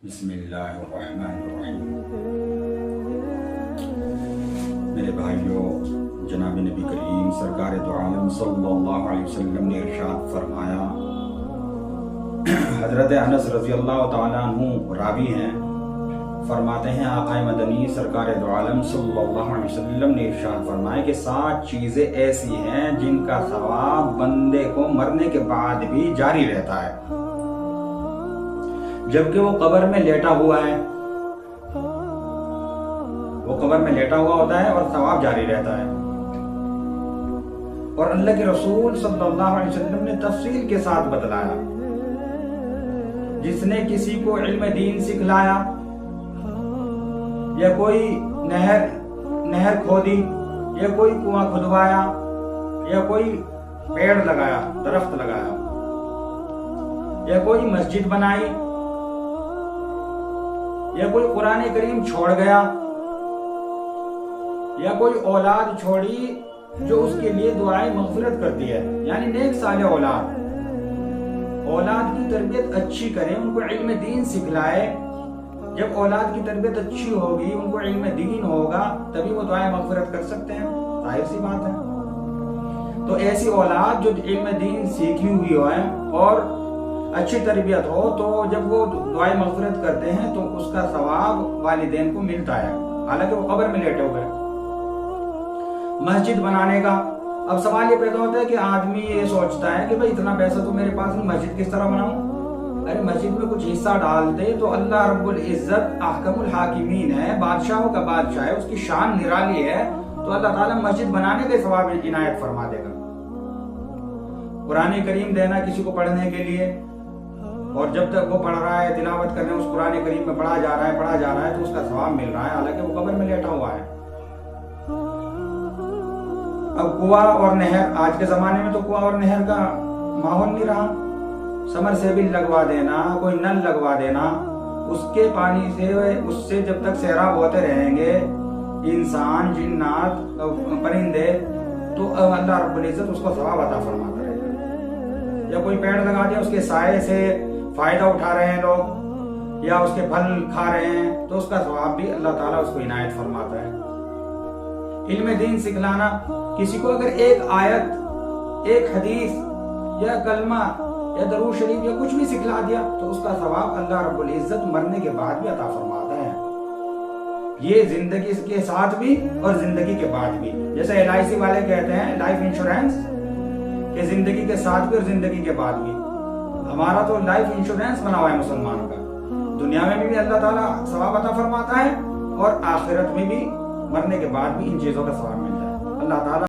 بسم اللہ الرحمن الرحیم۔ میرے بھائیوں، جناب نبی کریم سرکار دو عالم صلی اللہ علیہ وسلم نے ارشاد فرمایا، حضرت انس رضی اللہ تعالیٰ عنہ راوی ہیں، فرماتے ہیں آقا مدنی سرکار دو عالم صلی اللہ علیہ وسلم نے ارشاد فرمایا کہ 7 چیزیں ایسی ہیں جن کا ثواب بندے کو مرنے کے بعد بھی جاری رہتا ہے، جبکہ وہ قبر میں لیٹا ہوا ہے، وہ قبر میں لیٹا ہوا ہوتا ہے اور ثواب جاری رہتا ہے۔ اور اللہ کے رسول صلی اللہ علیہ وسلم نے تفصیل کے ساتھ بتلایا، جس نے کسی کو علم دین سکھلایا، یا کوئی نہر کھودی، یا کوئی کنواں کھدوایا، یا کوئی پیڑ لگایا، درخت لگایا، یا کوئی مسجد بنائی، یا کوئی قرآن کریم چھوڑ گیا، یا کوئی اولاد چھوڑی جو اس کے لیے دعائیں مغفرت کرتی ہے، یعنی نیک صالح اولاد کی تربیت اچھی کرے، ان کو علم دین سکھلائے۔ جب اولاد کی تربیت اچھی ہوگی، ان کو علم دین ہوگا، تبھی وہ دعائیں مغفرت کر سکتے ہیں، ظاہر سی بات ہے۔ تو ایسی اولاد جو علم دین سیکھی ہوئی ہے اور اچھی تربیت ہو، تو جب وہ دعائیں مغفرت کرتے ہیں تو اس کا ثواب والدین کو ملتا ہے، حالانکہ وہ قبر میں لیٹے ہوئے۔ مسجد بنانے کا اب سوال یہ پیدا ہوتا ہے کہ آدمی یہ سوچتا ہے کہ بھئی اتنا پیسہ تو میرے پاس نہیں، مسجد کس طرح بناؤں؟ ارے مسجد میں کچھ حصہ ڈال دے تو اللہ رب العزت احکم الحاکمین ہے، بادشاہوں کا بادشاہ ہے، اس کی شان نرالی ہے، تو اللہ تعالیٰ مسجد بنانے کے ثواب عنایت فرما دے گا۔ قرآن کریم دینا کسی کو پڑھنے کے لیے، اور جب تک وہ پڑھ رہا ہے، تلاوت کرنے اس قرآن کریم میں پڑھا جا رہا ہے تو اس کا ثواب مل رہا ہے، حالانکہ وہ قبر میں لیٹا ہوا ہے۔ اب کنواں اور نہر، آج کے زمانے میں تو کنواں اور نہر کا ماحول نہیں رہا، سمر سیبل لگوا دینا، کوئی نل لگوا دینا، اس کے پانی سے اس سے جب تک سیراب ہوتے رہیں گے انسان، جنات، پرندے، تو اللہ رب العزت اس کو ثواب عطا فرماتا ہے۔ یا کوئی پیڑ لگا دیا، اس کے سائے سے فائدہ اٹھا رہے ہیں لوگ، یا اس کے پھل کھا رہے ہیں، تو اس کا ثواب بھی اللہ تعالیٰ اس کو عنایت فرماتا ہے۔ علم دین سکھلانا، کسی کو اگر ایک آیت، ایک حدیث، یا کلمہ، یا درود شریف، یا کچھ بھی سکھلا دیا تو اس کا ثواب اللہ رب العزت مرنے کے بعد بھی عطا فرماتا ہے، یہ زندگی کے ساتھ بھی اور زندگی کے بعد بھی۔ جیسے LIC والے کہتے ہیں لائف انشورنس، کہ زندگی کے ساتھ بھی اور زندگی کے بعد بھی۔ ہمارا تو لائف انشورنس بنا ہوا ہے مسلمان کا، دنیا میں بھی اللہ تعالیٰ ثواب عطا فرماتا ہے، اور آخرت میں بھی، مرنے کے بعد بھی ان چیزوں کا ثواب ملتا ہے۔ اللہ تعالیٰ